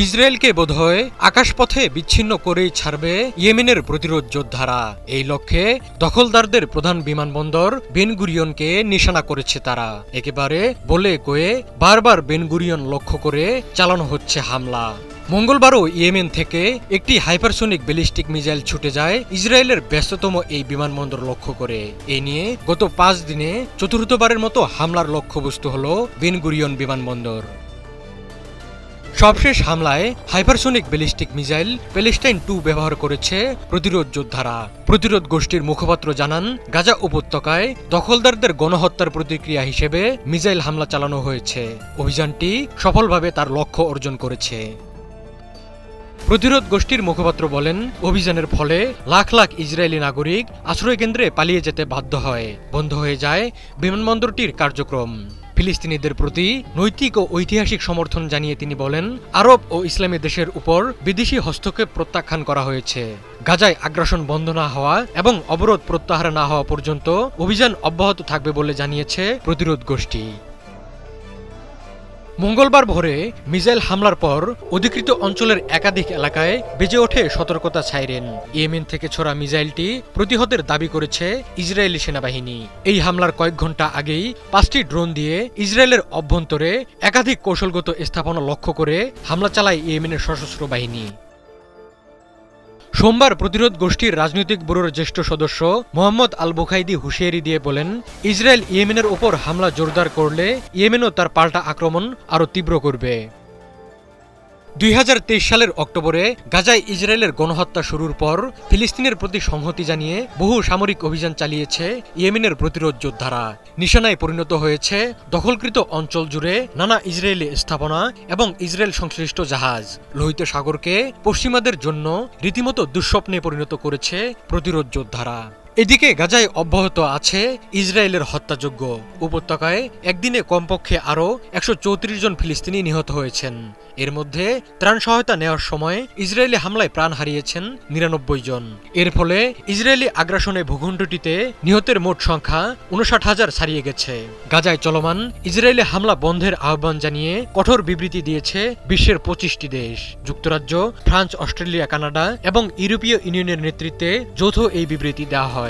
ইসরায়েলকে বোধহয় আকাশপথে বিচ্ছিন্ন করেই ছাড়বে ইয়েমেনের প্রতিরোধ যোদ্ধারা। এই লক্ষ্যে দখলদারদের প্রধান বিমানবন্দর বেন গুরিয়নকে নিশানা করেছে তারা। একেবারে বলে কয়ে বারবার বেন গুরিয়ন লক্ষ্য করে চালানো হচ্ছে হামলা। মঙ্গলবারও ইয়েমেন থেকে একটি হাইপারসোনিক ব্যালিস্টিক মিসাইল ছুটে যায় ইসরায়েলের ব্যস্ততম এই বিমানবন্দর লক্ষ্য করে। এ নিয়ে গত 5 দিনে চতুর্থবারের মতো হামলার লক্ষ্যবস্তু হল বেন গুরিয়ন বিমানবন্দর। সবশেষ হামলায় হাইপারসোনিক ব্যালিস্টিক মিসাইল প্যালেস্টাইন 2 ব্যবহার করেছে প্রতিরোধ যোদ্ধারা। প্রতিরোধ গোষ্ঠীর মুখপাত্র জানান, গাজা উপত্যকায় দখলদারদের গণহত্যার প্রতিক্রিয়া হিসেবে মিসাইল হামলা চালানো হয়েছে। অভিযানটি সফলভাবে তার লক্ষ্য অর্জন করেছে। প্রতিরোধ গোষ্ঠীর মুখপাত্র বলেন, অভিযানের ফলে লাখ লাখ ইসরায়েলি নাগরিক আশ্রয়কেন্দ্রে পালিয়ে যেতে বাধ্য হয়। বন্ধ হয়ে যায় বিমানবন্দরটির কার্যক্রম। ফিলিস্তিনিদের প্রতি নৈতিক ও ঐতিহাসিক সমর্থন জানিয়ে তিনি বলেন, আরব ও ইসলামী দেশের উপর বিদেশি হস্তক্ষেপ প্রত্যাখ্যান করা হয়েছে। গাজায় আগ্রাসন বন্ধ না হওয়া এবং অবরোধ প্রত্যাহার না হওয়া পর্যন্ত অভিযান অব্যাহত থাকবে বলে জানিয়েছে প্রতিরোধ গোষ্ঠী। মঙ্গলবার ভোরে মিসাইল হামলার পর অধিকৃত অঞ্চলের একাধিক এলাকায় বেজে ওঠে সতর্কতা সাইরেন। ইয়েমেন থেকে ছোড়া মিসাইলটি প্রতিহতের দাবি করেছে ইসরায়েলি সেনাবাহিনী। এই হামলার কয়েক ঘন্টা আগেই 5টি ড্রোন দিয়ে ইসরায়েলের অভ্যন্তরে একাধিক কৌশলগত স্থাপনা লক্ষ্য করে হামলা চালায় ইয়েমেনের সশস্ত্র বাহিনী। সোমবার প্রতিরোধ গোষ্ঠীর রাজনৈতিক ব্যুরোর জ্যেষ্ঠ সদস্য মোহাম্মদ আল বুখাইদি হুঁশিয়ারি দিয়ে বলেন, ইসরায়েল ইয়েমেনের উপর হামলা জোরদার করলে ইয়েমেনও তার পাল্টা আক্রমণ আরও তীব্র করবে। 2023 সালের অক্টোবরে গাজায় ইসরায়েলের গণহত্যা শুরুর পর ফিলিস্তিনের প্রতি সংহতি জানিয়ে বহু সামরিক অভিযান চালিয়েছে ইয়েমেনের প্রতিরোধ যোদ্ধারা। নিশানায় পরিণত হয়েছে দখলকৃত অঞ্চল জুড়ে নানা ইসরায়েলি স্থাপনা এবং ইসরায়েল সংশ্লিষ্ট জাহাজ। লোহিত সাগরকে পশ্চিমাদের জন্য রীতিমতো দুঃস্বপ্নে পরিণত করেছে প্রতিরোধ যোদ্ধারা। এদিকে গাজায় অব্যাহত আছে ইসরায়েলের হত্যাযজ্ঞ। উপত্যকায় একদিনে কমপক্ষে আরও 134 জন ফিলিস্তিনি নিহত হয়েছেন। এর মধ্যে ত্রাণ সহায়তা নেওয়ার সময় ইসরায়েলি হামলায় প্রাণ হারিয়েছেন 99 জন। এর ফলে ইসরায়েলি আগ্রাসনে ভূখণ্ডটিতে নিহতের মোট সংখ্যা 59,000 ছাড়িয়ে গেছে। গাজায় চলমান ইসরায়েলি হামলা বন্ধের আহ্বান জানিয়ে কঠোর বিবৃতি দিয়েছে বিশ্বের 25টি দেশ। যুক্তরাজ্য, ফ্রান্স, অস্ট্রেলিয়া, কানাডা এবং ইউরোপীয় ইউনিয়নের নেতৃত্বে যৌথ এই বিবৃতি দেওয়া হয়।